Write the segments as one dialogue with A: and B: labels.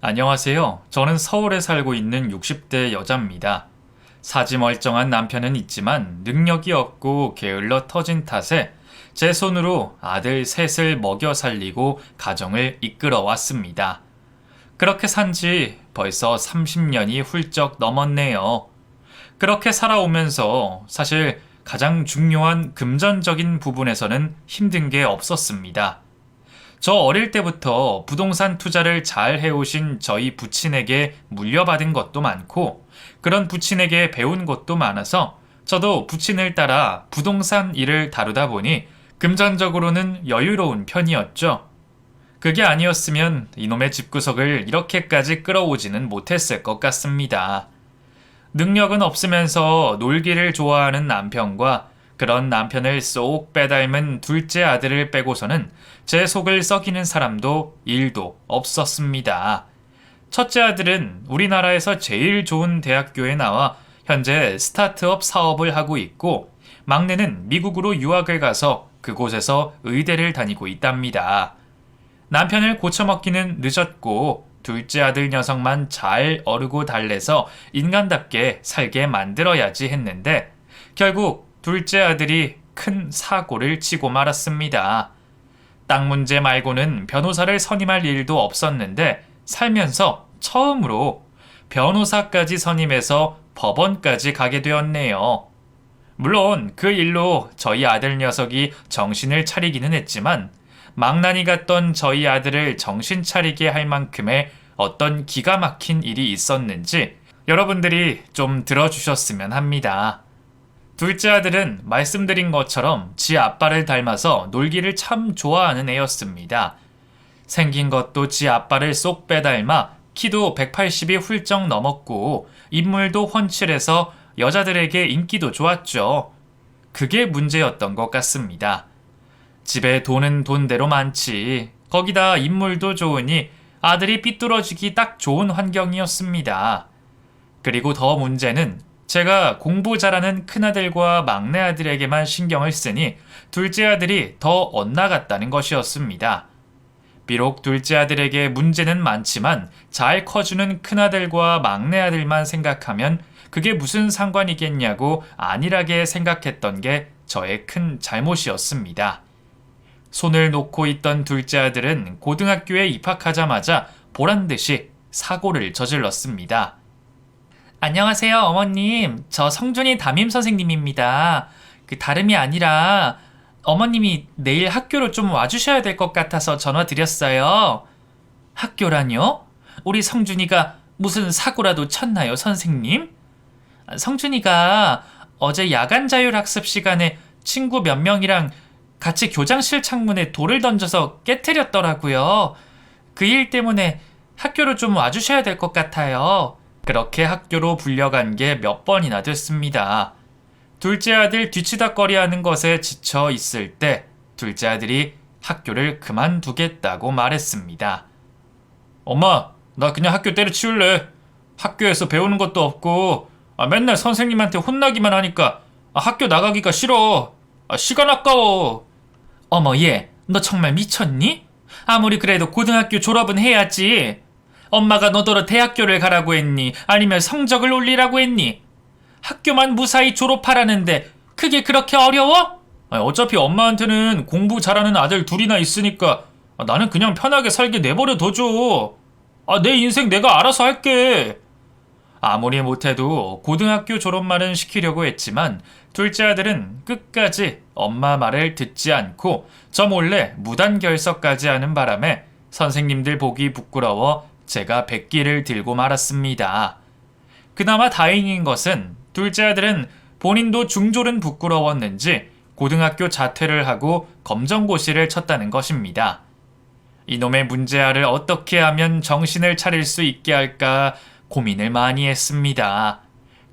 A: 안녕하세요. 저는 서울에 살고 있는 60대 여자입니다. 사지 멀쩡한 남편은 있지만 능력이 없고 게을러 터진 탓에 제 손으로 아들 셋을 먹여 살리고 가정을 이끌어 왔습니다. 그렇게 산 지 벌써 30년이 훌쩍 넘었네요. 그렇게 살아오면서 사실 가장 중요한 금전적인 부분에서는 힘든 게 없었습니다. 저 어릴 때부터 부동산 투자를 잘 해오신 저희 부친에게 물려받은 것도 많고 그런 부친에게 배운 것도 많아서 저도 부친을 따라 부동산 일을 다루다 보니 금전적으로는 여유로운 편이었죠. 그게 아니었으면 이놈의 집구석을 이렇게까지 끌어오지는 못했을 것 같습니다. 능력은 없으면서 놀기를 좋아하는 남편과 그런 남편을 쏙 빼닮은 둘째 아들을 빼고서는 제 속을 썩이는 사람도 일도 없었습니다. 첫째 아들은 우리나라에서 제일 좋은 대학교에 나와 현재 스타트업 사업을 하고 있고 막내는 미국으로 유학을 가서 그곳에서 의대를 다니고 있답니다. 남편을 고쳐먹기는 늦었고 둘째 아들 녀석만 잘 어르고 달래서 인간답게 살게 만들어야지 했는데 결국 둘째 아들이 큰 사고를 치고 말았습니다. 땅 문제 말고는 변호사를 선임할 일도 없었는데 살면서 처음으로 변호사까지 선임해서 법원까지 가게 되었네요. 물론 그 일로 저희 아들 녀석이 정신을 차리기는 했지만 망나니 같던 저희 아들을 정신 차리게 할 만큼의 어떤 기가 막힌 일이 있었는지 여러분들이 좀 들어주셨으면 합니다. 둘째 아들은 말씀드린 것처럼 지 아빠를 닮아서 놀기를 참 좋아하는 애였습니다. 생긴 것도 지 아빠를 쏙 빼닮아 키도 180이 훌쩍 넘었고 인물도 훤칠해서 여자들에게 인기도 좋았죠. 그게 문제였던 것 같습니다. 집에 돈은 돈대로 많지. 거기다 인물도 좋으니 아들이 삐뚤어지기 딱 좋은 환경이었습니다. 그리고 더 문제는 제가 공부 잘하는 큰아들과 막내아들에게만 신경을 쓰니 둘째 아들이 더 엇나갔다는 것이었습니다. 비록 둘째 아들에게 문제는 많지만 잘 커주는 큰아들과 막내아들만 생각하면 그게 무슨 상관이겠냐고 안일하게 생각했던 게 저의 큰 잘못이었습니다. 손을 놓고 있던 둘째 아들은 고등학교에 입학하자마자 보란듯이 사고를 저질렀습니다. 안녕하세요, 어머님. 저 성준이 담임 선생님입니다. 다름이 아니라 어머님이 내일 학교로 좀 와주셔야 될 것 같아서 전화 드렸어요. 학교라뇨? 우리 성준이가 무슨 사고라도 쳤나요, 선생님? 성준이가 어제 야간 자율학습 시간에 친구 몇 명이랑 같이 교장실 창문에 돌을 던져서 깨트렸더라고요. 그 일 때문에 학교로 좀 와주셔야 될 것 같아요. 그렇게 학교로 불려간 게 몇 번이나 됐습니다. 둘째 아들 뒤치다꺼리하는 것에 지쳐 있을 때 둘째 아들이 학교를 그만두겠다고 말했습니다. 엄마, 나 그냥 학교 때려치울래. 학교에서 배우는 것도 없고 맨날 선생님한테 혼나기만 하니까 학교 나가기가 싫어. 시간 아까워. 어머, 얘, 너 정말 미쳤니? 아무리 그래도 고등학교 졸업은 해야지. 엄마가 너더러 대학교를 가라고 했니? 아니면 성적을 올리라고 했니? 학교만 무사히 졸업하라는데 그게 그렇게 어려워? 어차피 엄마한테는 공부 잘하는 아들 둘이나 있으니까 나는 그냥 편하게 살게 내버려 둬줘. 내 인생 내가 알아서 할게. 아무리 못해도 고등학교 졸업만은 시키려고 했지만 둘째 아들은 끝까지 엄마 말을 듣지 않고 저 몰래 무단결석까지 하는 바람에 선생님들 보기 부끄러워 제가 백기를 들고 말았습니다. 그나마 다행인 것은 둘째 아들은 본인도 중졸은 부끄러웠는지 고등학교 자퇴를 하고 검정고시를 쳤다는 것입니다. 이놈의 문제아를 어떻게 하면 정신을 차릴 수 있게 할까 고민을 많이 했습니다.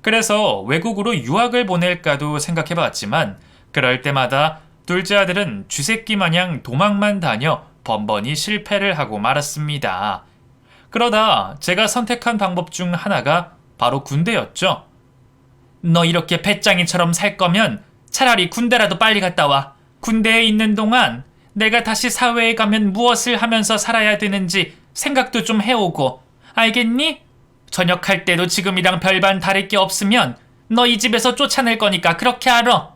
A: 그래서 외국으로 유학을 보낼까도 생각해봤지만 그럴 때마다 둘째 아들은 쥐새끼 마냥 도망만 다녀 번번이 실패를 하고 말았습니다. 그러다 제가 선택한 방법 중 하나가 바로 군대였죠. 너 이렇게 배짱이처럼 살 거면 차라리 군대라도 빨리 갔다 와. 군대에 있는 동안 내가 다시 사회에 가면 무엇을 하면서 살아야 되는지 생각도 좀 해오고 알겠니? 전역할 때도 지금이랑 별반 다를 게 없으면 너 이 집에서 쫓아낼 거니까 그렇게 알아.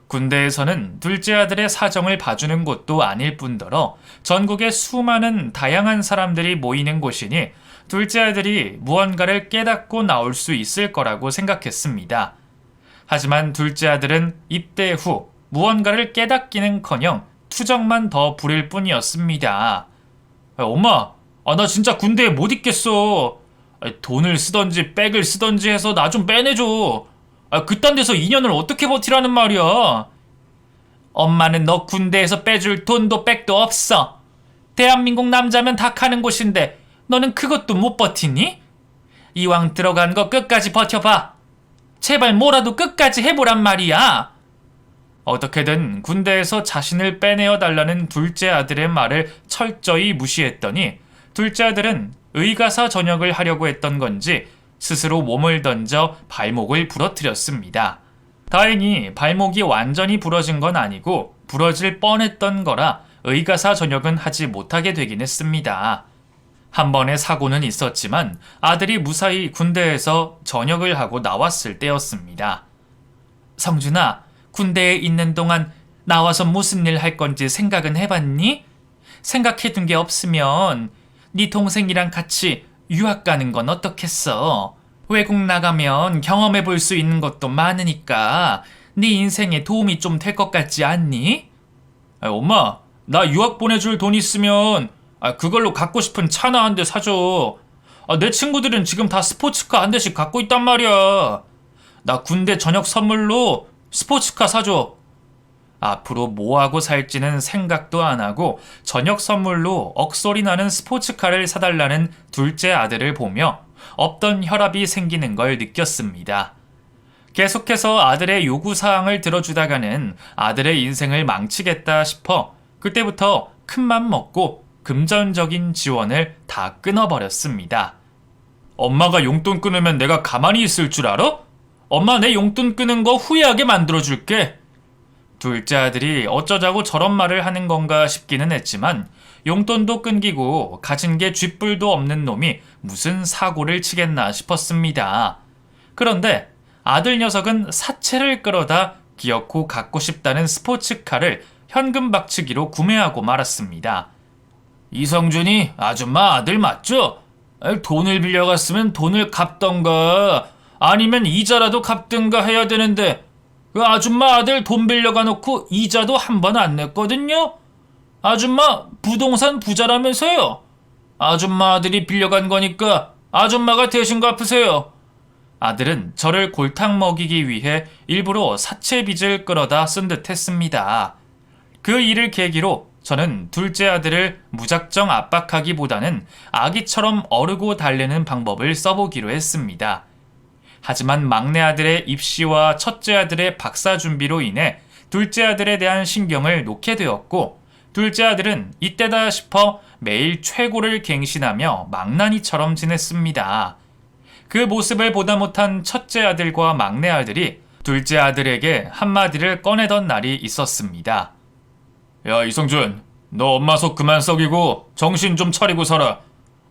A: 군대에서는 둘째 아들의 사정을 봐주는 곳도 아닐 뿐더러 전국에 수많은 다양한 사람들이 모이는 곳이니 둘째 아들이 무언가를 깨닫고 나올 수 있을 거라고 생각했습니다. 하지만 둘째 아들은 입대 후 무언가를 깨닫기는커녕 투정만 더 부릴 뿐이었습니다. 엄마, 나 진짜 군대에 못 있겠어. 돈을 쓰던지 백을 쓰던지 해서 나 좀 빼내줘. 그딴 데서 2년을 어떻게 버티라는 말이야. 엄마는 너 군대에서 빼줄 돈도 백도 없어. 대한민국 남자면 다 가는 곳인데 너는 그것도 못 버티니? 이왕 들어간 거 끝까지 버텨봐. 제발 뭐라도 끝까지 해보란 말이야. 어떻게든 군대에서 자신을 빼내어 달라는 둘째 아들의 말을 철저히 무시했더니 둘째 아들은 의가사 전역을 하려고 했던 건지 스스로 몸을 던져 발목을 부러뜨렸습니다. 다행히 발목이 완전히 부러진 건 아니고 부러질 뻔했던 거라 의가사 전역은 하지 못하게 되긴 했습니다. 한 번의 사고는 있었지만 아들이 무사히 군대에서 전역을 하고 나왔을 때였습니다. 성준아, 군대에 있는 동안 나와서 무슨 일 할 건지 생각은 해봤니? 생각해둔 게 없으면 네 동생이랑 같이 유학 가는 건 어떻겠어? 외국 나가면 경험해 볼 수 있는 것도 많으니까 네 인생에 도움이 좀 될 것 같지 않니? 엄마, 나 유학 보내줄 돈 있으면 그걸로 갖고 싶은 차나 한 대 사줘. 내 친구들은 지금 다 스포츠카 한 대씩 갖고 있단 말이야. 나 군대 저녁 선물로 스포츠카 사줘. 앞으로 뭐하고 살지는 생각도 안 하고 저녁 선물로 억소리 나는 스포츠카를 사달라는 둘째 아들을 보며 없던 혈압이 생기는 걸 느꼈습니다. 계속해서 아들의 요구사항을 들어주다가는 아들의 인생을 망치겠다 싶어 그때부터 큰맘 먹고 금전적인 지원을 다 끊어버렸습니다. 엄마가 용돈 끊으면 내가 가만히 있을 줄 알아? 엄마 내 용돈 끊은 거 후회하게 만들어줄게. 둘째 아들이 어쩌자고 저런 말을 하는 건가 싶기는 했지만 용돈도 끊기고 가진 게 쥐뿔도 없는 놈이 무슨 사고를 치겠나 싶었습니다. 그런데 아들 녀석은 사채를 끌어다 기어코 갖고 싶다는 스포츠카를 현금 박치기로 구매하고 말았습니다. 이성준이 아줌마 아들 맞죠? 돈을 빌려갔으면 돈을 갚던가 아니면 이자라도 갚든가 해야 되는데 그 아줌마 아들 돈 빌려가 놓고 이자도 한 번 안 냈거든요? 아줌마 부동산 부자라면서요? 아줌마 아들이 빌려간 거니까 아줌마가 대신 갚으세요. 아들은 저를 골탕 먹이기 위해 일부러 사채 빚을 끌어다 쓴 듯 했습니다. 그 일을 계기로 저는 둘째 아들을 무작정 압박하기보다는 아기처럼 어르고 달래는 방법을 써보기로 했습니다. 하지만 막내 아들의 입시와 첫째 아들의 박사 준비로 인해 둘째 아들에 대한 신경을 놓게 되었고 둘째 아들은 이때다 싶어 매일 최고를 갱신하며 망나니처럼 지냈습니다. 그 모습을 보다 못한 첫째 아들과 막내 아들이 둘째 아들에게 한마디를 꺼내던 날이 있었습니다. 야 이성준, 너 엄마 속 그만 썩이고 정신 좀 차리고 살아.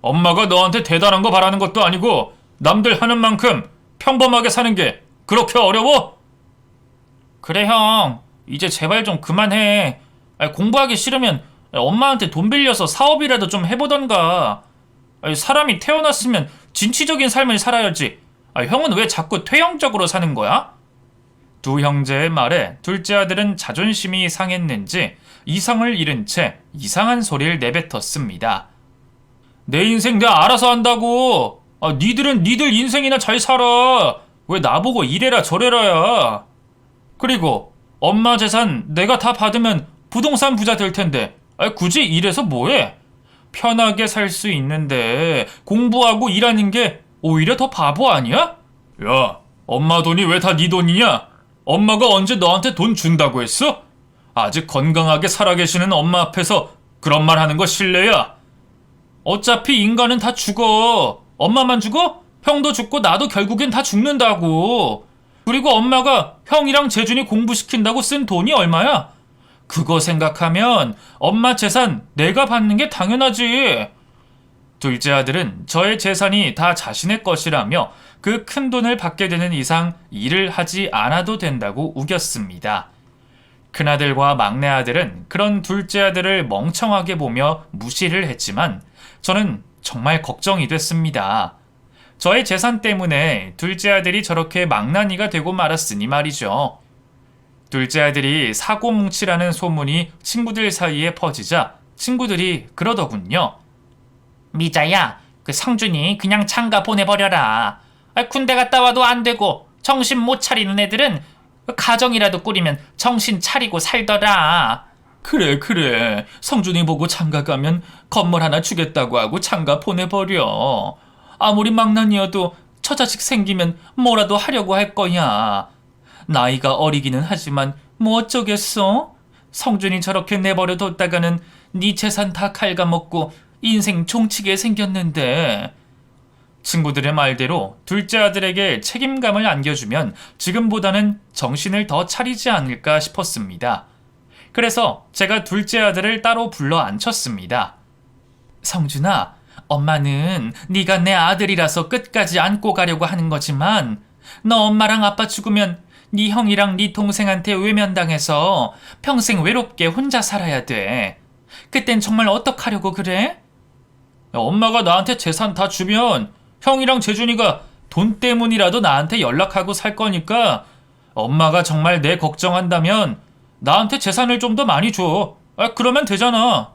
A: 엄마가 너한테 대단한 거 바라는 것도 아니고 남들 하는 만큼 평범하게 사는 게 그렇게 어려워? 그래 형, 이제 제발 좀 그만해. 공부하기 싫으면 엄마한테 돈 빌려서 사업이라도 좀 해보던가. 사람이 태어났으면 진취적인 삶을 살아야지. 형은 왜 자꾸 퇴행적으로 사는 거야? 두 형제의 말에 둘째 아들은 자존심이 상했는지 이성을 잃은 채 이상한 소리를 내뱉었습니다. 내 인생 내가 알아서 한다고. 니들은 니들 인생이나 잘 살아. 왜 나보고 이래라 저래라야. 그리고 엄마 재산 내가 다 받으면 부동산 부자 될 텐데 굳이 이래서 뭐해? 편하게 살 수 있는데 공부하고 일하는 게 오히려 더 바보 아니야? 야, 엄마 돈이 왜 다 네 돈이냐? 엄마가 언제 너한테 돈 준다고 했어? 아직 건강하게 살아계시는 엄마 앞에서 그런 말 하는 거 실례야. 어차피 인간은 다 죽어. 엄마만 죽어? 형도 죽고 나도 결국엔 다 죽는다고. 그리고 엄마가 형이랑 재준이 공부시킨다고 쓴 돈이 얼마야? 그거 생각하면 엄마 재산 내가 받는 게 당연하지. 둘째 아들은 저의 재산이 다 자신의 것이라며 그 큰 돈을 받게 되는 이상 일을 하지 않아도 된다고 우겼습니다. 큰아들과 막내 아들은 그런 둘째 아들을 멍청하게 보며 무시를 했지만 저는 정말 걱정이 됐습니다. 저의 재산 때문에 둘째 아들이 저렇게 망나니가 되고 말았으니 말이죠. 둘째 아들이 사고뭉치라는 소문이 친구들 사이에 퍼지자 친구들이 그러더군요. 미자야, 그 성준이 그냥 장가 보내버려라. 군대 갔다 와도 안 되고 정신 못 차리는 애들은 가정이라도 꾸리면 정신 차리고 살더라. 그래. 성준이 보고 장가 가면 건물 하나 주겠다고 하고 장가 보내버려. 아무리 망나니여도 처자식 생기면 뭐라도 하려고 할 거야. 나이가 어리기는 하지만 뭐 어쩌겠어? 성준이 저렇게 내버려 뒀다가는 네 재산 다 갉아먹고 인생 종치게 생겼는데. 친구들의 말대로 둘째 아들에게 책임감을 안겨주면 지금보다는 정신을 더 차리지 않을까 싶었습니다. 그래서 제가 둘째 아들을 따로 불러 앉혔습니다. 성준아, 엄마는 네가 내 아들이라서 끝까지 안고 가려고 하는 거지만 너 엄마랑 아빠 죽으면 네 형이랑 네 동생한테 외면당해서 평생 외롭게 혼자 살아야 돼. 그땐 정말 어떡하려고 그래? 엄마가 나한테 재산 다 주면 형이랑 재준이가 돈 때문이라도 나한테 연락하고 살 거니까 엄마가 정말 내 걱정한다면 나한테 재산을 좀 더 많이 줘. 그러면 되잖아.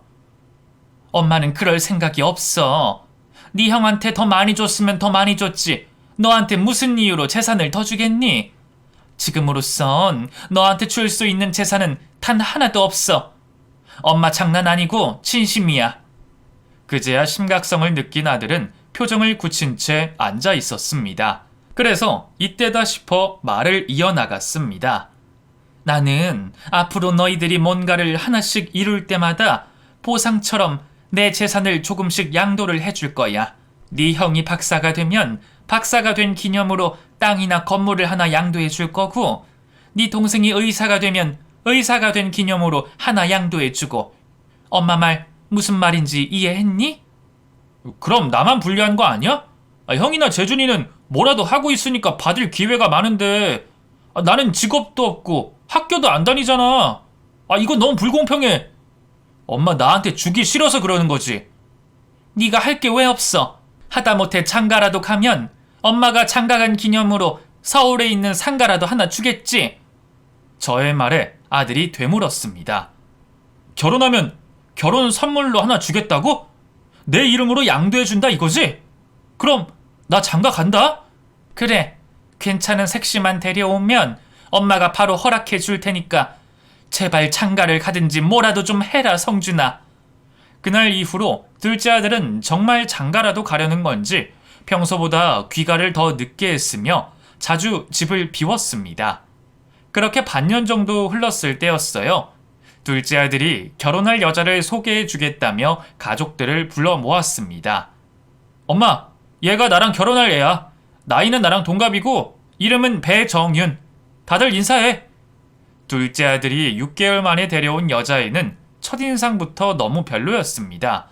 A: 엄마는 그럴 생각이 없어. 네 형한테 더 많이 줬으면 더 많이 줬지. 너한테 무슨 이유로 재산을 더 주겠니? 지금으로선 너한테 줄 수 있는 재산은 단 하나도 없어. 엄마 장난 아니고 진심이야. 그제야 심각성을 느낀 아들은 표정을 굳힌 채 앉아 있었습니다. 그래서 이때다 싶어 말을 이어나갔습니다. 나는 앞으로 너희들이 뭔가를 하나씩 이룰 때마다 보상처럼 내 재산을 조금씩 양도를 해줄 거야. 네 형이 박사가 되면 박사가 된 기념으로 땅이나 건물을 하나 양도해 줄 거고, 네 동생이 의사가 되면 의사가 된 기념으로 하나 양도해 주고. 엄마 말 무슨 말인지 이해했니? 그럼 나만 불리한 거 아니야? 형이나 재준이는 뭐라도 하고 있으니까 받을 기회가 많은데 나는 직업도 없고 학교도 안 다니잖아. 이거 너무 불공평해. 엄마 나한테 주기 싫어서 그러는 거지. 네가 할 게 왜 없어? 하다못해 장가라도 가면 엄마가 장가간 기념으로 서울에 있는 상가라도 하나 주겠지. 저의 말에 아들이 되물었습니다. 결혼하면 결혼 선물로 하나 주겠다고? 내 이름으로 양도해준다 이거지? 그럼 나 장가 간다? 그래, 괜찮은 색시만 데려오면 엄마가 바로 허락해 줄 테니까 제발 장가를 가든지 뭐라도 좀 해라, 성준아. 그날 이후로 둘째 아들은 정말 장가라도 가려는 건지 평소보다 귀가를 더 늦게 했으며 자주 집을 비웠습니다. 그렇게 반년 정도 흘렀을 때였어요. 둘째 아들이 결혼할 여자를 소개해 주겠다며 가족들을 불러 모았습니다. 엄마, 얘가 나랑 결혼할 애야. 나이는 나랑 동갑이고 이름은 배정윤. 다들 인사해. 둘째 아들이 6개월 만에 데려온 여자애는 첫인상부터 너무 별로였습니다.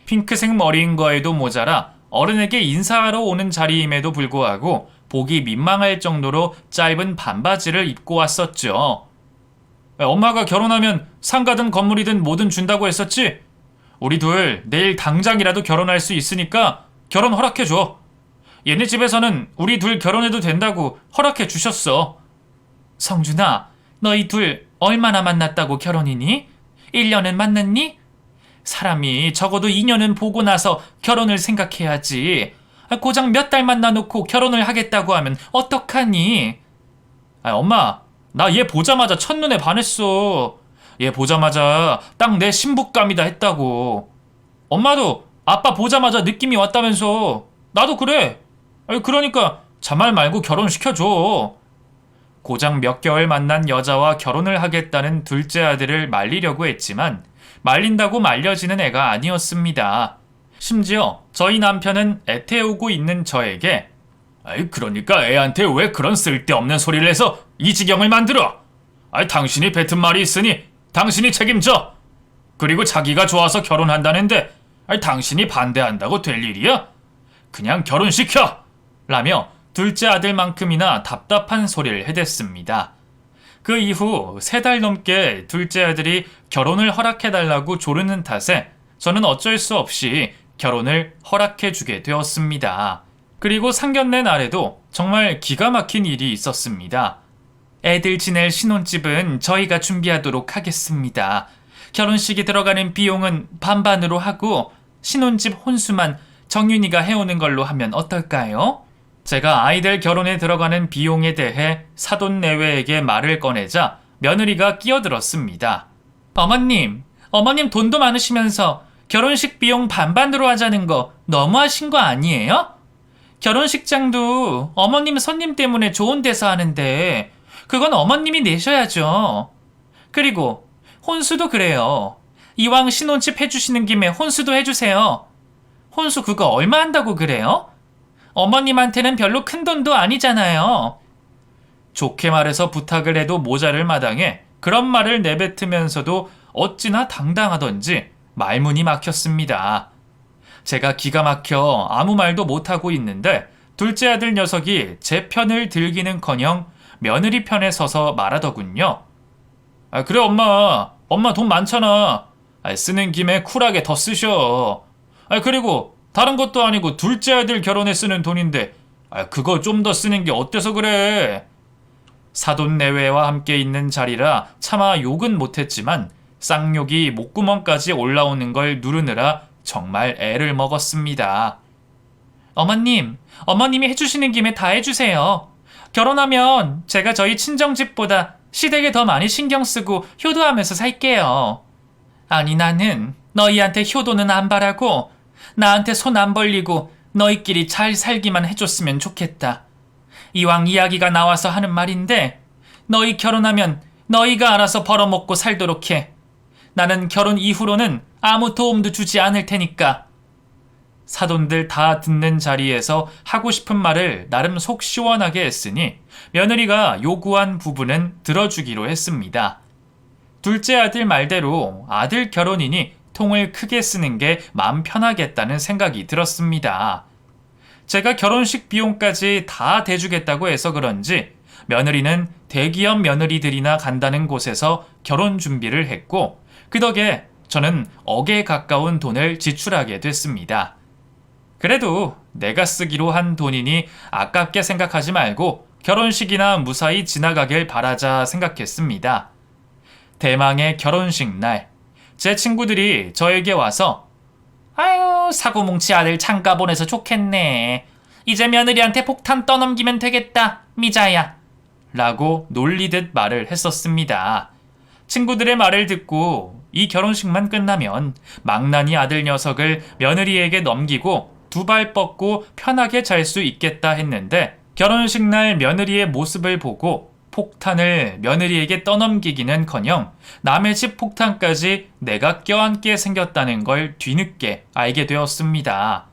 A: 핑크색 머리인 거에도 모자라 어른에게 인사하러 오는 자리임에도 불구하고 보기 민망할 정도로 짧은 반바지를 입고 왔었죠. 엄마가 결혼하면 상가든 건물이든 뭐든 준다고 했었지? 우리 둘 내일 당장이라도 결혼할 수 있으니까 결혼 허락해줘. 얘네 집에서는 우리 둘 결혼해도 된다고 허락해 주셨어. 성준아, 너희 둘 얼마나 만났다고 결혼이니? 1년은 만났니? 사람이 적어도 2년은 보고 나서 결혼을 생각해야지. 고작 몇 달 만나놓고 결혼을 하겠다고 하면 어떡하니? 엄마, 나 얘 보자마자 첫눈에 반했어. 얘 보자마자 딱 내 신부감이다 했다고. 엄마도 아빠 보자마자 느낌이 왔다면서. 나도 그래. 그러니까 자말 말고 결혼시켜줘. 고작 몇 개월 만난 여자와 결혼을 하겠다는 둘째 아들을 말리려고 했지만 말린다고 말려지는 애가 아니었습니다. 심지어 저희 남편은 애태우고 있는 저에게 그러니까 애한테 왜 그런 쓸데없는 소리를 해서 이 지경을 만들어? 당신이 뱉은 말이 있으니 당신이 책임져. 그리고 자기가 좋아서 결혼한다는데 아니, 당신이 반대한다고 될 일이야? 그냥 결혼시켜! 라며 둘째 아들만큼이나 답답한 소리를 해댔습니다. 그 이후 3달 넘게 둘째 아들이 결혼을 허락해달라고 조르는 탓에 저는 어쩔 수 없이 결혼을 허락해주게 되었습니다. 그리고 상견례 날에도 정말 기가 막힌 일이 있었습니다. 애들 지낼 신혼집은 저희가 준비하도록 하겠습니다. 결혼식에 들어가는 비용은 반반으로 하고 신혼집 혼수만 정윤이가 해오는 걸로 하면 어떨까요? 제가 아이들 결혼에 들어가는 비용에 대해 사돈내외에게 말을 꺼내자 며느리가 끼어들었습니다. 어머님 돈도 많으시면서 결혼식 비용 반반으로 하자는 거 너무하신 거 아니에요? 결혼식장도 어머님 손님 때문에 좋은 데서 하는데 그건 어머님이 내셔야죠. 그리고 혼수도 그래요. 이왕 신혼집 해주시는 김에 혼수도 해주세요. 혼수 그거 얼마 한다고 그래요? 어머님한테는 별로 큰 돈도 아니잖아요. 좋게 말해서 부탁을 해도 모자를 마당해 그런 말을 내뱉으면서도 어찌나 당당하던지 말문이 막혔습니다. 제가 기가 막혀 아무 말도 못하고 있는데 둘째 아들 녀석이 제 편을 들기는커녕 며느리 편에 서서 말하더군요. 그래 엄마 돈 많잖아. 쓰는 김에 쿨하게 더 쓰셔. 그리고 다른 것도 아니고 둘째 아들 결혼에 쓰는 돈인데 그거 좀 더 쓰는 게 어때서 그래? 사돈내외와 함께 있는 자리라 차마 욕은 못했지만 쌍욕이 목구멍까지 올라오는 걸 누르느라 정말 애를 먹었습니다. 어머님이 해주시는 김에 다 해주세요. 결혼하면 제가 저희 친정집보다 시댁에 더 많이 신경 쓰고 효도하면서 살게요. 아니 나는 너희한테 효도는 안 바라고 나한테 손 안 벌리고 너희끼리 잘 살기만 해줬으면 좋겠다. 이왕 이야기가 나와서 하는 말인데 너희 결혼하면 너희가 알아서 벌어먹고 살도록 해. 나는 결혼 이후로는 아무 도움도 주지 않을 테니까. 사돈들 다 듣는 자리에서 하고 싶은 말을 나름 속 시원하게 했으니 며느리가 요구한 부분은 들어주기로 했습니다. 둘째 아들 말대로 아들 결혼이니 통을 크게 쓰는 게 마음 편하겠다는 생각이 들었습니다. 제가 결혼식 비용까지 다 대주겠다고 해서 그런지 며느리는 대기업 며느리들이나 간다는 곳에서 결혼 준비를 했고 그 덕에 저는 억에 가까운 돈을 지출하게 됐습니다. 그래도 내가 쓰기로 한 돈이니 아깝게 생각하지 말고 결혼식이나 무사히 지나가길 바라자 생각했습니다. 대망의 결혼식 날, 제 친구들이 저에게 와서 아유 사고뭉치 아들 장가 보내서 좋겠네. 이제 며느리한테 폭탄 떠넘기면 되겠다 미자야 라고 놀리듯 말을 했었습니다. 친구들의 말을 듣고 이 결혼식만 끝나면 망나니 아들 녀석을 며느리에게 넘기고 두 발 뻗고 편하게 잘 수 있겠다 했는데 결혼식 날 며느리의 모습을 보고 폭탄을 며느리에게 떠넘기기는커녕 남의 집 폭탄까지 내가 껴안게 생겼다는 걸 뒤늦게 알게 되었습니다.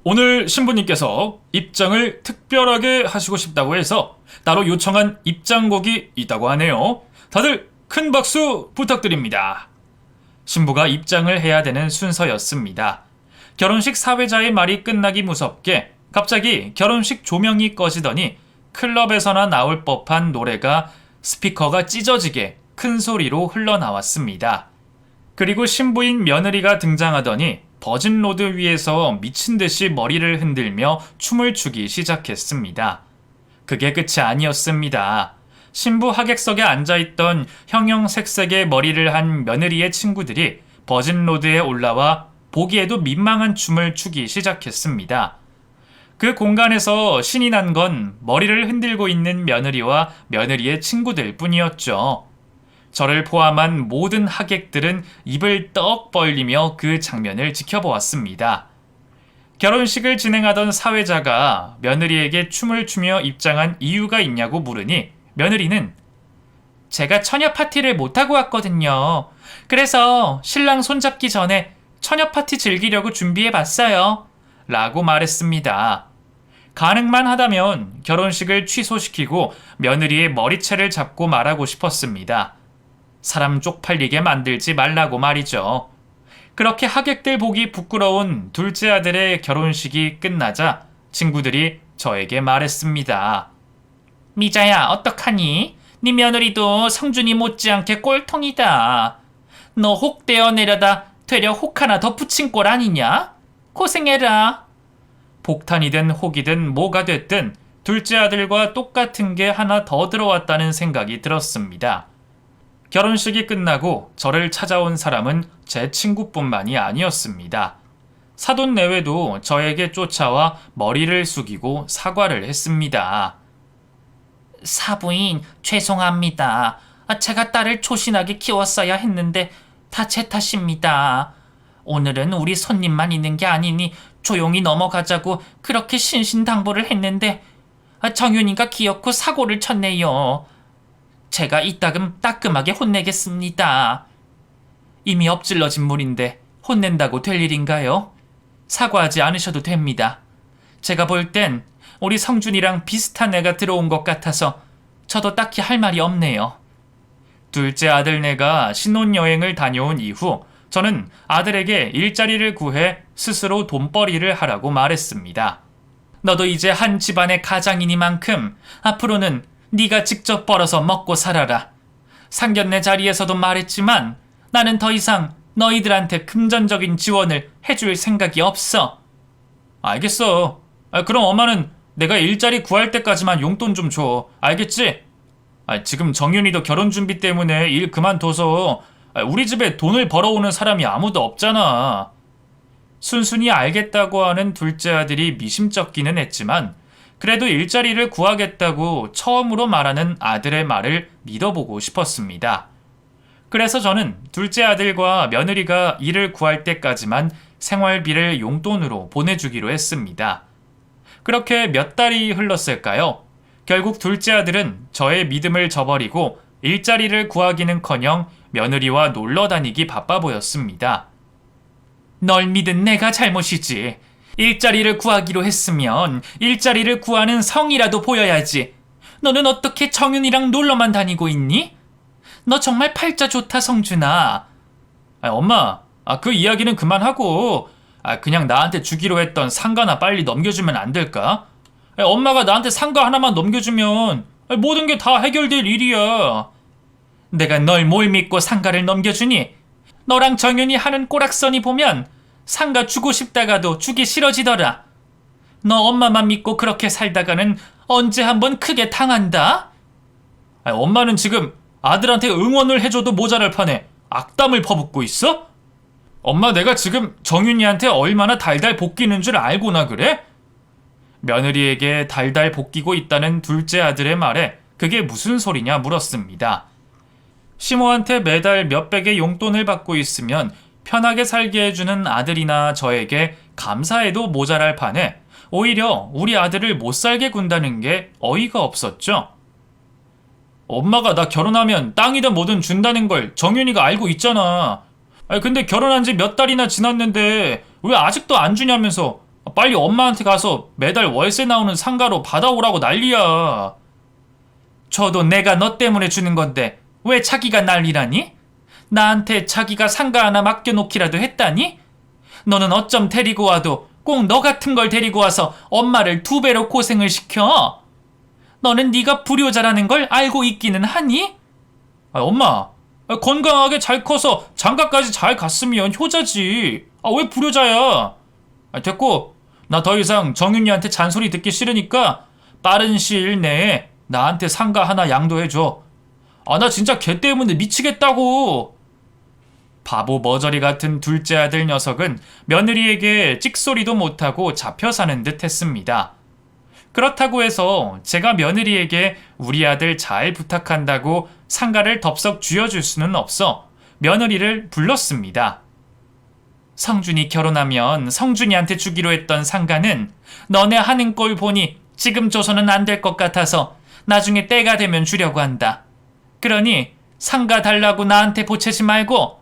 A: 오늘 신부님께서 입장을 특별하게 하시고 싶다고 해서 따로 요청한 입장곡이 있다고 하네요. 다들 큰 박수 부탁드립니다. 신부가 입장을 해야 되는 순서였습니다. 결혼식 사회자의 말이 끝나기 무섭게 갑자기 결혼식 조명이 꺼지더니 클럽에서나 나올 법한 노래가 스피커가 찢어지게 큰 소리로 흘러나왔습니다. 그리고 신부인 며느리가 등장하더니 버진로드 위에서 미친 듯이 머리를 흔들며 춤을 추기 시작했습니다. 그게 끝이 아니었습니다. 신부 하객석에 앉아있던 형형색색의 머리를 한 며느리의 친구들이 버진로드에 올라와 보기에도 민망한 춤을 추기 시작했습니다. 그 공간에서 신이 난 건 머리를 흔들고 있는 며느리와 며느리의 친구들 뿐이었죠. 저를 포함한 모든 하객들은 입을 떡 벌리며 그 장면을 지켜보았습니다. 결혼식을 진행하던 사회자가 며느리에게 춤을 추며 입장한 이유가 있냐고 물으니 며느리는 제가 처녀 파티를 못하고 왔거든요. 그래서 신랑 손잡기 전에 처녀 파티 즐기려고 준비해봤어요. 라고 말했습니다. 가능만 하다면 결혼식을 취소시키고 며느리의 머리채를 잡고 말하고 싶었습니다. 사람 쪽팔리게 만들지 말라고 말이죠. 그렇게 하객들 보기 부끄러운 둘째 아들의 결혼식이 끝나자 친구들이 저에게 말했습니다. 미자야, 어떡하니? 네 며느리도 성준이 못지않게 꼴통이다. 너 혹 떼어내려다 되려 혹 하나 더 붙인 꼴 아니냐? 고생해라. 폭탄이든 혹이든 뭐가 됐든 둘째 아들과 똑같은 게 하나 더 들어왔다는 생각이 들었습니다. 결혼식이 끝나고 저를 찾아온 사람은 제 친구뿐만이 아니었습니다. 사돈 내외도 저에게 쫓아와 머리를 숙이고 사과를 했습니다. 사부인, 죄송합니다. 제가 딸을 초신하게 키웠어야 했는데 다 제 탓입니다. 오늘은 우리 손님만 있는 게 아니니 조용히 넘어가자고 그렇게 신신당부를 했는데 정윤이가 기어코 사고를 쳤네요. 제가 이따금 따끔하게 혼내겠습니다. 이미 엎질러진 물인데 혼낸다고 될 일인가요? 사과하지 않으셔도 됩니다. 제가 볼 땐 우리 성준이랑 비슷한 애가 들어온 것 같아서 저도 딱히 할 말이 없네요. 둘째 아들네가 신혼여행을 다녀온 이후 저는 아들에게 일자리를 구해 스스로 돈벌이를 하라고 말했습니다. 너도 이제 한 집안의 가장이니만큼 앞으로는 네가 직접 벌어서 먹고 살아라. 상견례 자리에서도 말했지만 나는 더 이상 너희들한테 금전적인 지원을 해줄 생각이 없어. 알겠어. 그럼 엄마는 내가 일자리 구할 때까지만 용돈 좀 줘. 알겠지? 지금 정윤이도 결혼 준비 때문에 일 그만둬서 우리 집에 돈을 벌어오는 사람이 아무도 없잖아. 순순히 알겠다고 하는 둘째 아들이 미심쩍기는 했지만 그래도 일자리를 구하겠다고 처음으로 말하는 아들의 말을 믿어보고 싶었습니다. 그래서 저는 둘째 아들과 며느리가 일을 구할 때까지만 생활비를 용돈으로 보내주기로 했습니다. 그렇게 몇 달이 흘렀을까요? 결국 둘째 아들은 저의 믿음을 저버리고 일자리를 구하기는커녕 며느리와 놀러 다니기 바빠 보였습니다. 널 믿은 내가 잘못이지. 일자리를 구하기로 했으면 일자리를 구하는 성이라도 보여야지. 너는 어떻게 정윤이랑 놀러만 다니고 있니? 너 정말 팔자 좋다, 성준아. 엄마, 그 이야기는 그만하고 그냥 나한테 주기로 했던 상가나 빨리 넘겨주면 안 될까? 엄마가 나한테 상가 하나만 넘겨주면 모든 게 다 해결될 일이야. 내가 널 뭘 믿고 상가를 넘겨주니? 너랑 정윤이 하는 꼬락서니 보면 상가 주고 싶다가도 주기 싫어지더라. 너 엄마만 믿고 그렇게 살다가는 언제 한번 크게 당한다? 엄마는 지금 아들한테 응원을 해줘도 모자랄 판에 악담을 퍼붓고 있어? 엄마, 내가 지금 정윤이한테 얼마나 달달 볶이는 줄 알고나 그래? 며느리에게 달달 볶이고 있다는 둘째 아들의 말에 그게 무슨 소리냐 물었습니다. 시모한테 매달 몇백의 용돈을 받고 있으면 편하게 살게 해주는 아들이나 저에게 감사해도 모자랄 판에 오히려 우리 아들을 못 살게 군다는 게 어이가 없었죠. 엄마가 나 결혼하면 땅이든 뭐든 준다는 걸 정윤이가 알고 있잖아. 근데 결혼한 지 몇 달이나 지났는데 왜 아직도 안 주냐면서 빨리 엄마한테 가서 매달 월세 나오는 상가로 받아오라고 난리야. 저도 내가 너 때문에 주는 건데 왜 자기가 난리라니? 나한테 자기가 상가 하나 맡겨놓기라도 했다니? 너는 어쩜 데리고 와도 꼭 너 같은 걸 데리고 와서 엄마를 2배로 고생을 시켜? 너는 네가 불효자라는 걸 알고 있기는 하니? 엄마, 건강하게 잘 커서 장가까지 잘 갔으면 효자지. 왜 불효자야? 됐고, 나 더 이상 정윤이한테 잔소리 듣기 싫으니까 빠른 시일 내에 나한테 상가 하나 양도해줘. 나 진짜 걔 때문에 미치겠다고. 바보 머저리 같은 둘째 아들 녀석은 며느리에게 찍소리도 못하고 잡혀 사는 듯 했습니다. 그렇다고 해서 제가 며느리에게 우리 아들 잘 부탁한다고 상가를 덥석 쥐어줄 수는 없어 며느리를 불렀습니다. 성준이 결혼하면 성준이한테 주기로 했던 상가는 너네 하는 꼴 보니 지금 줘서는 안 될 것 같아서 나중에 때가 되면 주려고 한다. 그러니 상가 달라고 나한테 보채지 말고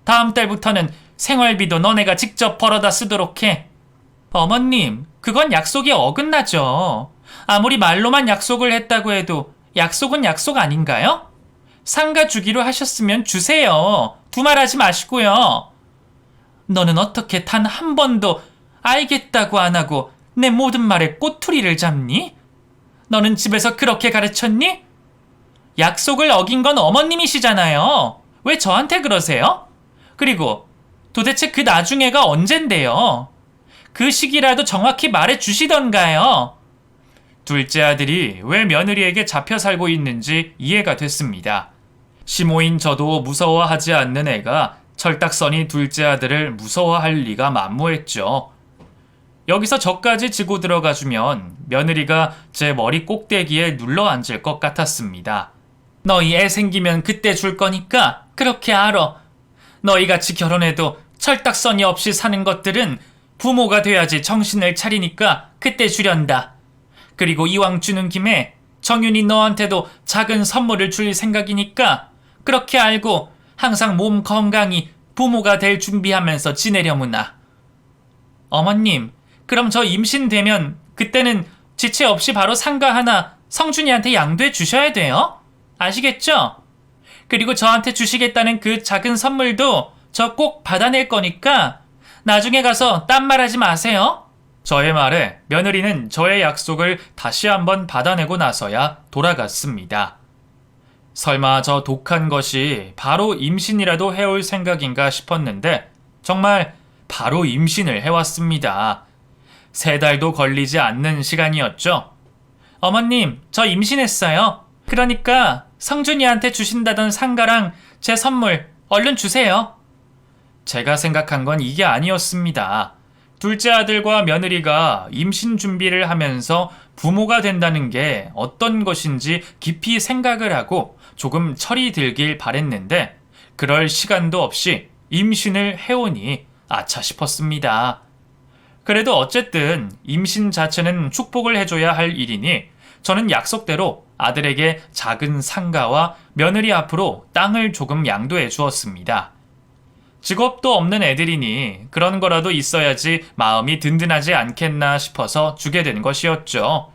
A: 다음 달부터는 생활비도 너네가 직접 벌어다 쓰도록 해. 어머님, 그건 약속이 어긋나죠. 아무리 말로만 약속을 했다고 해도 약속은 약속 아닌가요? 상가 주기로 하셨으면 주세요. 두말하지 마시고요. 너는 어떻게 단 한 번도 알겠다고 안 하고 내 모든 말에 꼬투리를 잡니? 너는 집에서 그렇게 가르쳤니? 약속을 어긴 건 어머님이시잖아요. 왜 저한테 그러세요? 그리고 도대체 그 나중에가 언젠데요? 그 시기라도 정확히 말해 주시던가요? 둘째 아들이 왜 며느리에게 잡혀 살고 있는지 이해가 됐습니다. 시모인 저도 무서워하지 않는 애가 철딱서니 둘째 아들을 무서워할 리가 만무했죠. 여기서 저까지 지고 들어가주면 며느리가 제 머리 꼭대기에 눌러앉을 것 같았습니다. 너희 애 생기면 그때 줄 거니까 그렇게 알아. 너희같이 결혼해도 철딱서니 없이 사는 것들은 부모가 돼야지 정신을 차리니까 그때 주련다. 그리고 이왕 주는 김에 정윤이 너한테도 작은 선물을 줄 생각이니까 그렇게 알고 항상 몸 건강히 부모가 될 준비하면서 지내려무나. 어머님, 그럼 저 임신되면 그때는 지체 없이 바로 상가 하나 성준이한테 양도해 주셔야 돼요? 아시겠죠? 그리고 저한테 주시겠다는 그 작은 선물도 저 꼭 받아낼 거니까 나중에 가서 딴 말하지 마세요. 저의 말에 며느리는 저의 약속을 다시 한번 받아내고 나서야 돌아갔습니다. 설마 저 독한 것이 바로 임신이라도 해올 생각인가 싶었는데 정말 바로 임신을 해왔습니다. 3달도 걸리지 않는 시간이었죠. 어머님, 저 임신했어요. 그러니까 성준이한테 주신다던 상가랑 제 선물 얼른 주세요. 제가 생각한 건 이게 아니었습니다. 둘째 아들과 며느리가 임신 준비를 하면서 부모가 된다는 게 어떤 것인지 깊이 생각을 하고 조금 철이 들길 바랬는데 그럴 시간도 없이 임신을 해오니 아차 싶었습니다. 그래도 어쨌든 임신 자체는 축복을 해줘야 할 일이니 저는 약속대로 아들에게 작은 상가와 며느리 앞으로 땅을 조금 양도해 주었습니다. 직업도 없는 애들이니 그런 거라도 있어야지 마음이 든든하지 않겠나 싶어서 주게 된 것이었죠.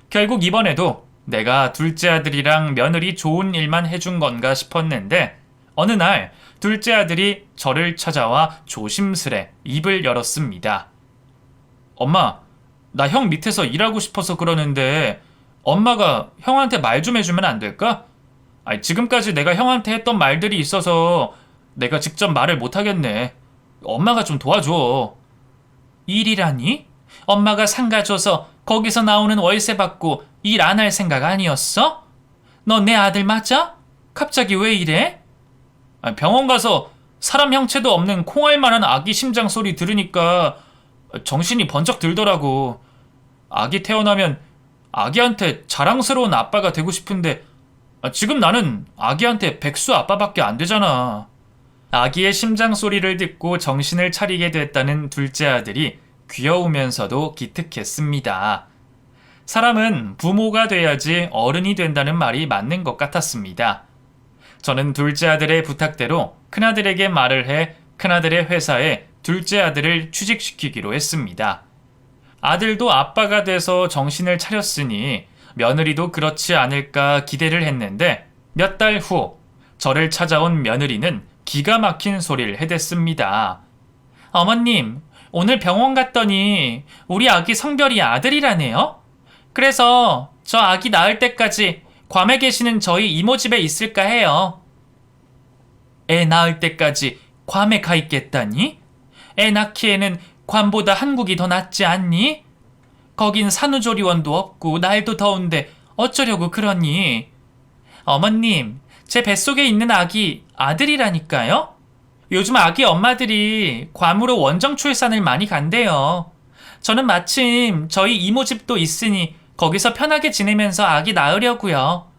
A: 결국 이번에도 내가 둘째 아들이랑 며느리 좋은 일만 해준 건가 싶었는데 어느 날 둘째 아들이 저를 찾아와 조심스레 입을 열었습니다. 엄마, 나 형 밑에서 일하고 싶어서 그러는데 엄마가 형한테 말 좀 해주면 안 될까? 아니, 지금까지 내가 형한테 했던 말들이 있어서 내가 직접 말을 못하겠네. 엄마가 좀 도와줘. 일이라니? 엄마가 상가 줘서 거기서 나오는 월세 받고 일 안 할 생각 아니었어? 너 내 아들 맞아? 갑자기 왜 이래? 아니, 병원 가서 사람 형체도 없는 콩알만한 아기 심장 소리 들으니까 정신이 번쩍 들더라고. 아기 태어나면 아기한테 자랑스러운 아빠가 되고 싶은데 지금 나는 아기한테 백수 아빠밖에 안 되잖아. 아기의 심장 소리를 듣고 정신을 차리게 됐다는 둘째 아들이 귀여우면서도 기특했습니다. 사람은 부모가 돼야지 어른이 된다는 말이 맞는 것 같았습니다. 저는 둘째 아들의 부탁대로 큰아들에게 말을 해 큰아들의 회사에 둘째 아들을 취직시키기로 했습니다. 아들도 아빠가 돼서 정신을 차렸으니 며느리도 그렇지 않을까 기대를 했는데 몇 달 후 저를 찾아온 며느리는 기가 막힌 소리를 해댔습니다. 어머님, 오늘 병원 갔더니 우리 아기 성별이 아들이라네요? 그래서 저 아기 낳을 때까지 괌에 계시는 저희 이모 집에 있을까 해요. 애 낳을 때까지 괌에 가 있겠다니? 애 낳기에는 괌보다 한국이 더 낫지 않니? 거긴 산후조리원도 없고 날도 더운데 어쩌려고 그러니? 어머님, 제 뱃속에 있는 아기 아들이라니까요? 요즘 아기 엄마들이 괌으로 원정 출산을 많이 간대요. 저는 마침 저희 이모 집도 있으니 거기서 편하게 지내면서 아기 낳으려고요.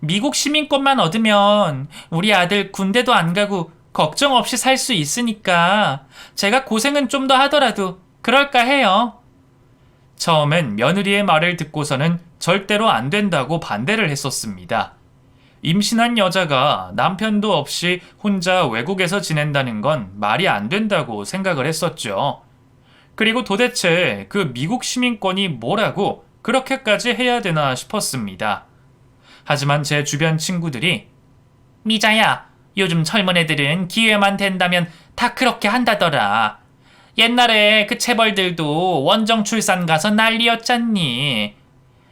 A: 미국 시민권만 얻으면 우리 아들 군대도 안 가고 걱정 없이 살 수 있으니까 제가 고생은 좀 더 하더라도 그럴까 해요. 처음엔 며느리의 말을 듣고서는 절대로 안 된다고 반대를 했었습니다. 임신한 여자가 남편도 없이 혼자 외국에서 지낸다는 건 말이 안 된다고 생각을 했었죠. 그리고 도대체 그 미국 시민권이 뭐라고 그렇게까지 해야 되나 싶었습니다. 하지만 제 주변 친구들이 미자야,
B: 요즘 젊은 애들은 기회만 된다면 다 그렇게 한다더라. 옛날에 그 체벌들도 원정 출산 가서 난리였잖니.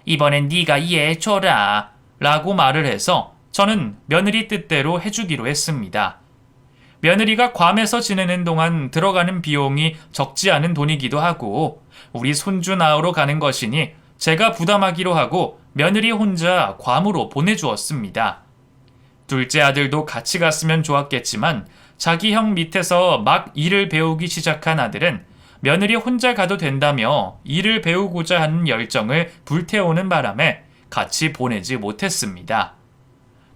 B: 이번엔 네가 이해해줘라.
A: 라고 말을 해서 저는 며느리 뜻대로 해주기로 했습니다. 며느리가 괌에서 지내는 동안 들어가는 비용이 적지 않은 돈이기도 하고 우리 손주 낳으러 가는 것이니 제가 부담하기로 하고 며느리 혼자 괌으로 보내주었습니다. 둘째 아들도 같이 갔으면 좋았겠지만 자기 형 밑에서 막 일을 배우기 시작한 아들은 며느리 혼자 가도 된다며 일을 배우고자 하는 열정을 불태우는 바람에 같이 보내지 못했습니다.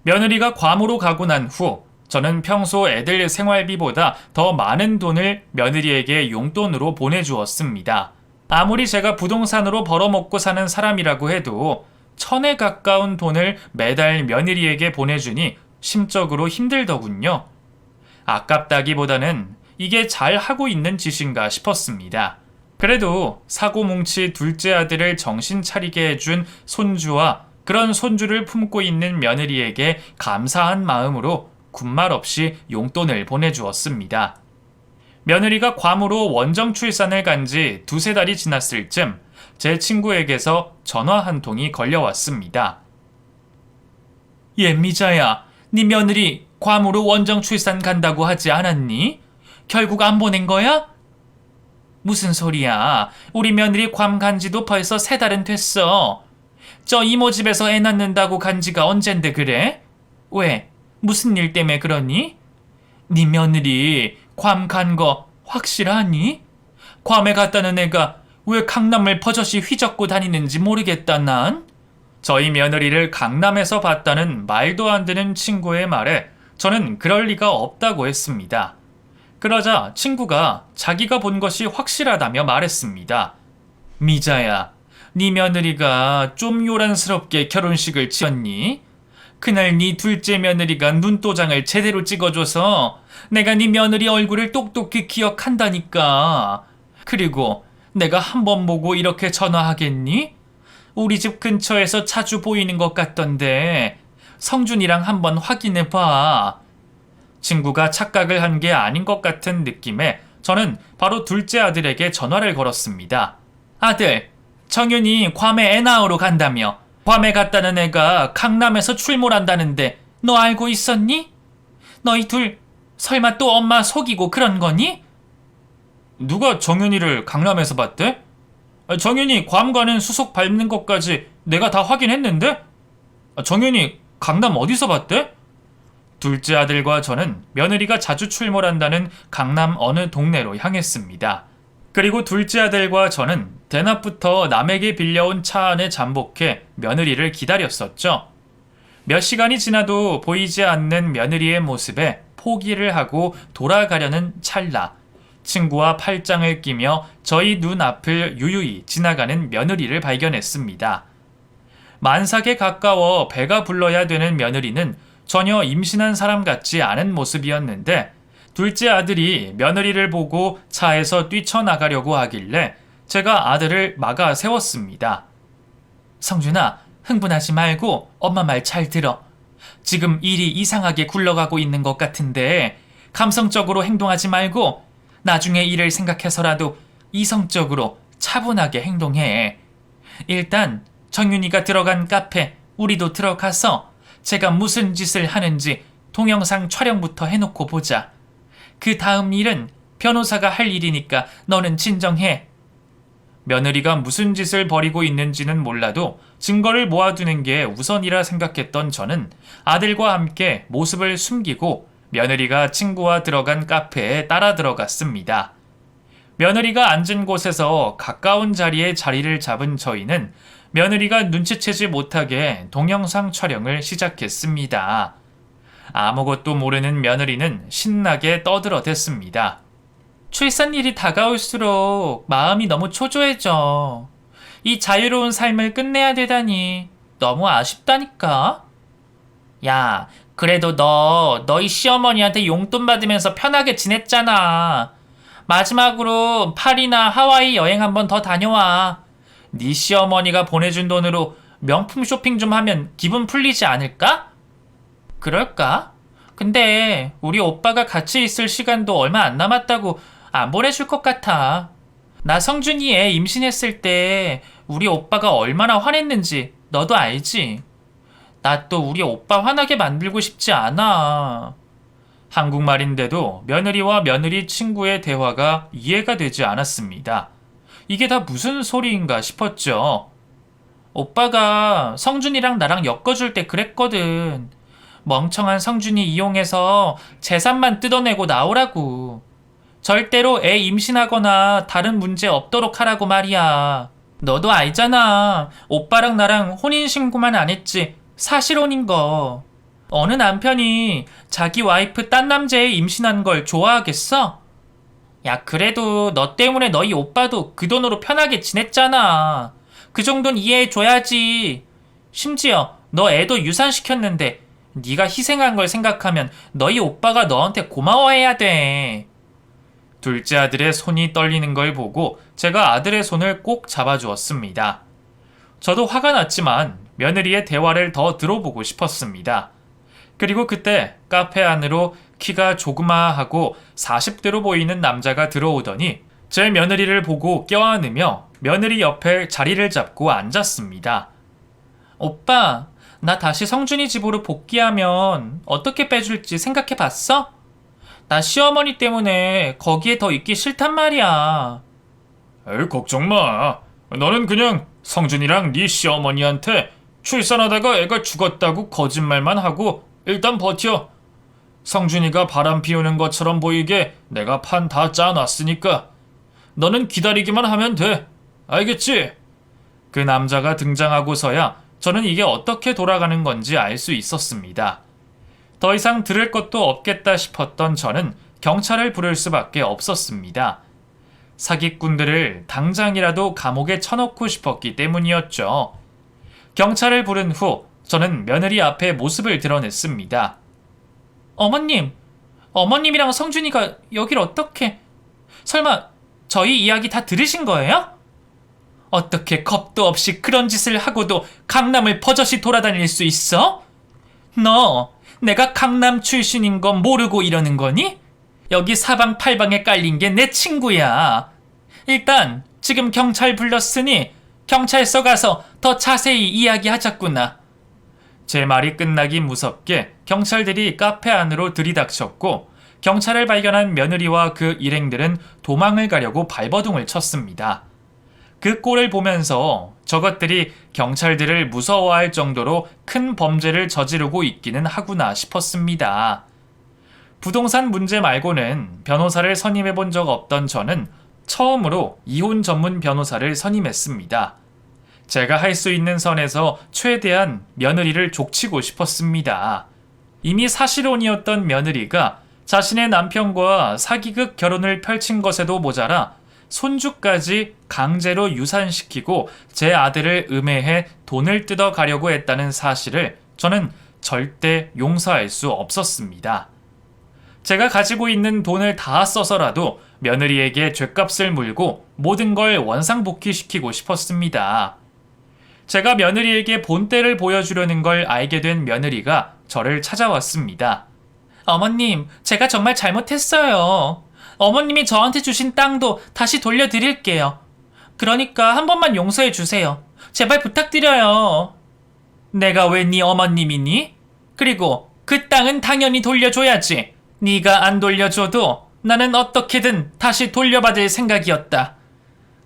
A: 며느리가 괌으로 가고 난 후 저는 평소 애들 생활비보다 더 많은 돈을 며느리에게 용돈으로 보내주었습니다. 아무리 제가 부동산으로 벌어먹고 사는 사람이라고 해도 1,000에 가까운 돈을 매달 며느리에게 보내주니 심적으로 힘들더군요. 아깝다기보다는 이게 잘 하고 있는 짓인가 싶었습니다. 그래도 사고뭉치 둘째 아들을 정신 차리게 해준 손주와 그런 손주를 품고 있는 며느리에게 감사한 마음으로 군말 없이 용돈을 보내주었습니다. 며느리가 괌으로 원정 출산을 간 지 2-3달이 지났을 쯤 제 친구에게서 전화 한 통이 걸려왔습니다.
B: 미자야, 네 며느리 괌으로 원정 출산 간다고 하지 않았니? 결국 안 보낸 거야? 무슨 소리야. 우리 며느리 괌 간지도 벌써 3달은 됐어. 저 이모 집에서 애 낳는다고 간지가 언젠데 그래? 왜? 무슨 일 때문에 그러니? 네 며느리 괌 간 거 확실하니? 괌에 갔다는 애가 왜 강남을 버젓이 휘젓고 다니는지 모르겠다 난.
A: 저희 며느리를 강남에서 봤다는 말도 안 되는 친구의 말에 저는 그럴 리가 없다고 했습니다. 그러자 친구가 자기가 본 것이 확실하다며 말했습니다.
B: 미자야, 네 며느리가 좀 요란스럽게 결혼식을 치렀니? 그날 네 둘째 며느리가 눈도장을 제대로 찍어줘서 내가 네 며느리 얼굴을 똑똑히 기억한다니까. 그리고 내가 한 번 보고 이렇게 전화하겠니? 우리 집 근처에서 자주 보이는 것 같던데 성준이랑 한번 확인해봐.
A: 친구가 착각을 한 게 아닌 것 같은 느낌에 저는 바로 둘째 아들에게 전화를 걸었습니다.
B: 아들, 정윤이 괌에 애 낳으러 간다며. 괌에 갔다는 애가 강남에서 출몰한다는데 너 알고 있었니? 너희 둘 설마 또 엄마 속이고 그런 거니?
A: 누가 정윤이를 강남에서 봤대? 정윤이 괌 가는 수속 밟는 것까지 내가 다 확인했는데? 정윤이 강남 어디서 봤대? 둘째 아들과 저는 며느리가 자주 출몰한다는 강남 어느 동네로 향했습니다. 그리고 둘째 아들과 저는 대낮부터 남에게 빌려온 차 안에 잠복해 며느리를 기다렸었죠. 몇 시간이 지나도 보이지 않는 며느리의 모습에 포기를 하고 돌아가려는 찰나 친구와 팔짱을 끼며 저희 눈앞을 유유히 지나가는 며느리를 발견했습니다. 만삭에 가까워 배가 불러야 되는 며느리는 전혀 임신한 사람 같지 않은 모습이었는데 둘째 아들이 며느리를 보고 차에서 뛰쳐나가려고 하길래 제가 아들을 막아 세웠습니다.
B: 성준아, 흥분하지 말고 엄마 말 잘 들어. 지금 일이 이상하게 굴러가고 있는 것 같은데 감성적으로 행동하지 말고 나중에 일을 생각해서라도 이성적으로 차분하게 행동해. 일단 정윤이가 들어간 카페 우리도 들어가서 제가 무슨 짓을 하는지 동영상 촬영부터 해놓고 보자. 그 다음 일은 변호사가 할 일이니까 너는 진정해.
A: 며느리가 무슨 짓을 벌이고 있는지는 몰라도 증거를 모아두는 게 우선이라 생각했던 저는 아들과 함께 모습을 숨기고 며느리가 친구와 들어간 카페에 따라 들어갔습니다. 며느리가 앉은 곳에서 가까운 자리에 자리를 잡은 저희는 며느리가 눈치채지 못하게 동영상 촬영을 시작했습니다. 아무것도 모르는 며느리는 신나게 떠들어댔습니다.
B: 출산일이 다가올수록 마음이 너무 초조해져. 이 자유로운 삶을 끝내야 되다니 너무 아쉽다니까. 야, 그래도 너희 시어머니한테 용돈 받으면서 편하게 지냈잖아. 마지막으로 파리나 하와이 여행 한번 더 다녀와. 네 시어머니가 보내준 돈으로 명품 쇼핑 좀 하면 기분 풀리지 않을까? 그럴까? 근데 우리 오빠가 같이 있을 시간도 얼마 안 남았다고 안 보내줄 것 같아. 나 성준이 애 임신했을 때 우리 오빠가 얼마나 화냈는지 너도 알지? 나 또 우리 오빠 화나게 만들고 싶지 않아.
A: 한국말인데도 며느리와 며느리 친구의 대화가 이해가 되지 않았습니다. 이게 다 무슨 소리인가 싶었죠.
B: 오빠가 성준이랑 나랑 엮어줄 때 그랬거든. 멍청한 성준이 이용해서 재산만 뜯어내고 나오라고. 절대로 애 임신하거나 다른 문제 없도록 하라고 말이야. 너도 알잖아. 오빠랑 나랑 혼인신고만 안 했지 사실혼인 거. 어느 남편이 자기 와이프 딴 남자애 임신한 걸 좋아하겠어? 야, 그래도 너 때문에 너희 오빠도 그 돈으로 편하게 지냈잖아. 그 정도는 이해해줘야지. 심지어 너 애도 유산시켰는데 네가 희생한 걸 생각하면 너희 오빠가 너한테 고마워해야 돼.
A: 둘째 아들의 손이 떨리는 걸 보고 제가 아들의 손을 꼭 잡아주었습니다. 저도 화가 났지만 며느리의 대화를 더 들어보고 싶었습니다. 그리고 그때 카페 안으로 키가 조그마하고 40대로 보이는 남자가 들어오더니 제 며느리를 보고 껴안으며 며느리 옆에 자리를 잡고 앉았습니다.
B: 오빠, 나 다시 성준이 집으로 복귀하면 어떻게 빼줄지 생각해 봤어? 나 시어머니 때문에 거기에 더 있기 싫단 말이야.
A: 에이, 걱정 마. 너는 그냥 성준이랑 네 시어머니한테 출산하다가 애가 죽었다고 거짓말만 하고 일단 버텨. 성준이가 바람 피우는 것처럼 보이게 내가 판 다 짜놨으니까 너는 기다리기만 하면 돼. 알겠지? 그 남자가 등장하고서야 저는 이게 어떻게 돌아가는 건지 알 수 있었습니다. 더 이상 들을 것도 없겠다 싶었던 저는 경찰을 부를 수밖에 없었습니다. 사기꾼들을 당장이라도 감옥에 쳐넣고 싶었기 때문이었죠. 경찰을 부른 후 저는 며느리 앞에 모습을 드러냈습니다.
B: 어머님이랑 성준이가 여길 어떻게... 설마 저희 이야기 다 들으신 거예요? 어떻게 겁도 없이 그런 짓을 하고도 강남을 버젓이 돌아다닐 수 있어? 너 내가 강남 출신인 건 모르고 이러는 거니? 여기 사방팔방에 깔린 게 내 친구야. 일단 지금 경찰 불렀으니 경찰서 가서 더 자세히 이야기하자꾸나.
A: 제 말이 끝나기 무섭게 경찰들이 카페 안으로 들이닥쳤고 경찰을 발견한 며느리와 그 일행들은 도망을 가려고 발버둥을 쳤습니다. 그 꼴을 보면서 저것들이 경찰들을 무서워할 정도로 큰 범죄를 저지르고 있기는 하구나 싶었습니다. 부동산 문제 말고는 변호사를 선임해 본 적 없던 저는 처음으로 이혼 전문 변호사를 선임했습니다. 제가 할 수 있는 선에서 최대한 며느리를 족치고 싶었습니다. 이미 사실혼이었던 며느리가 자신의 남편과 사기극 결혼을 펼친 것에도 모자라 손주까지 강제로 유산시키고 제 아들을 음해해 돈을 뜯어 가려고 했다는 사실을 저는 절대 용서할 수 없었습니다. 제가 가지고 있는 돈을 다 써서라도 며느리에게 죗값을 물고 모든 걸 원상복귀시키고 싶었습니다. 제가 며느리에게 본때를 보여주려는 걸 알게 된 며느리가 저를 찾아왔습니다.
B: 어머님, 제가 정말 잘못했어요. 어머님이 저한테 주신 땅도 다시 돌려드릴게요. 그러니까 한 번만 용서해 주세요. 제발 부탁드려요. 내가 왜 네 어머님이니? 그리고 그 땅은 당연히 돌려줘야지. 네가 안 돌려줘도 나는 어떻게든 다시 돌려받을 생각이었다.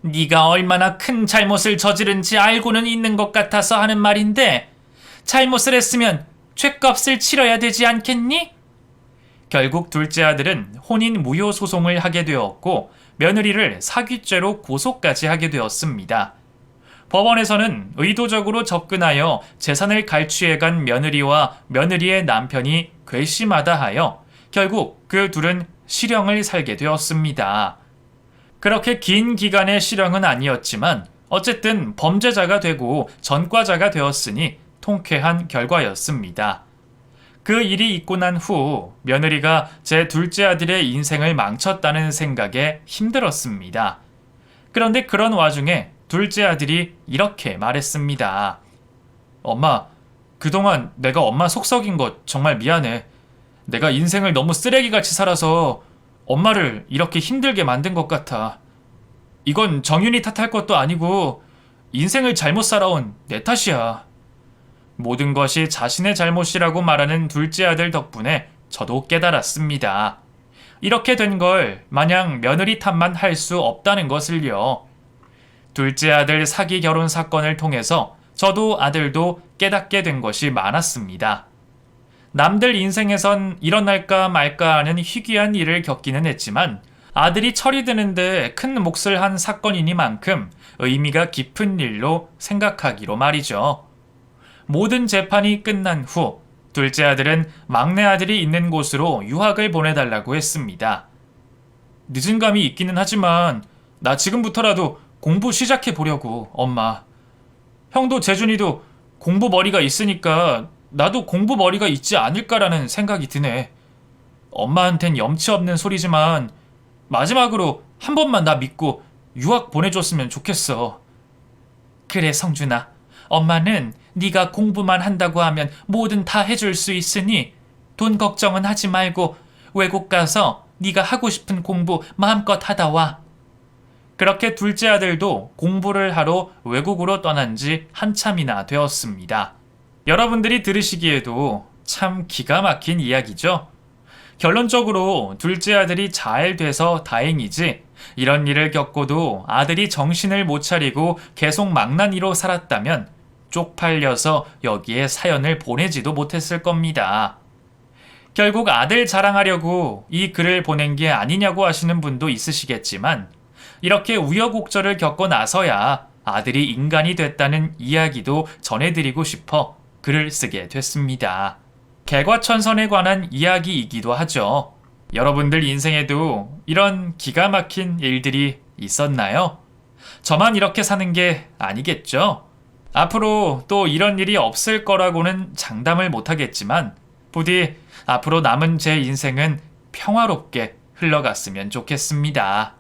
B: 네가 얼마나 큰 잘못을 저지른지 알고는 있는 것 같아서 하는 말인데 잘못을 했으면 죗값을 치러야 되지 않겠니?
A: 결국 둘째 아들은 혼인 무효 소송을 하게 되었고 며느리를 사기죄로 고소까지 하게 되었습니다. 법원에서는 의도적으로 접근하여 재산을 갈취해간 며느리와 며느리의 남편이 괘씸하다 하여 결국 그 둘은 실형을 살게 되었습니다. 그렇게 긴 기간의 실형은 아니었지만 어쨌든 범죄자가 되고 전과자가 되었으니 통쾌한 결과였습니다. 그 일이 있고 난 후 며느리가 제 둘째 아들의 인생을 망쳤다는 생각에 힘들었습니다. 그런데 그런 와중에 둘째 아들이 이렇게 말했습니다. 엄마, 그동안 내가 엄마 속썩인 거 정말 미안해. 내가 인생을 너무 쓰레기같이 살아서 엄마를 이렇게 힘들게 만든 것 같아. 이건 정윤이 탓할 것도 아니고 인생을 잘못 살아온 내 탓이야. 모든 것이 자신의 잘못이라고 말하는 둘째 아들 덕분에 저도 깨달았습니다. 이렇게 된 걸 마냥 며느리 탓만 할 수 없다는 것을요. 둘째 아들 사기 결혼 사건을 통해서 저도 아들도 깨닫게 된 것이 많았습니다. 남들 인생에선 일어날까 말까 하는 희귀한 일을 겪기는 했지만 아들이 철이 드는데 큰 몫을 한 사건이니만큼 의미가 깊은 일로 생각하기로 말이죠. 모든 재판이 끝난 후 둘째 아들은 막내 아들이 있는 곳으로 유학을 보내달라고 했습니다. 늦은 감이 있기는 하지만 나 지금부터라도 공부 시작해 보려고, 엄마. 형도 재준이도 공부 머리가 있으니까 나도 공부 머리가 있지 않을까라는 생각이 드네. 엄마한텐 염치 없는 소리지만 마지막으로 한 번만 나 믿고 유학 보내줬으면 좋겠어.
B: 그래 성준아, 엄마는 네가 공부만 한다고 하면 뭐든 다 해줄 수 있으니 돈 걱정은 하지 말고 외국 가서 네가 하고 싶은 공부 마음껏 하다 와.
A: 그렇게 둘째 아들도 공부를 하러 외국으로 떠난 지 한참이나 되었습니다. 여러분들이 들으시기에도 참 기가 막힌 이야기죠? 결론적으로 둘째 아들이 잘 돼서 다행이지, 이런 일을 겪고도 아들이 정신을 못 차리고 계속 망나니로 살았다면 쪽팔려서 여기에 사연을 보내지도 못했을 겁니다. 결국 아들 자랑하려고 이 글을 보낸 게 아니냐고 하시는 분도 있으시겠지만, 이렇게 우여곡절을 겪고 나서야 아들이 인간이 됐다는 이야기도 전해드리고 싶어 글을 쓰게 됐습니다. 개과천선에 관한 이야기이기도 하죠. 여러분들 인생에도 이런 기가 막힌 일들이 있었나요? 저만 이렇게 사는 게 아니겠죠? 앞으로 또 이런 일이 없을 거라고는 장담을 못하겠지만 부디 앞으로 남은 제 인생은 평화롭게 흘러갔으면 좋겠습니다.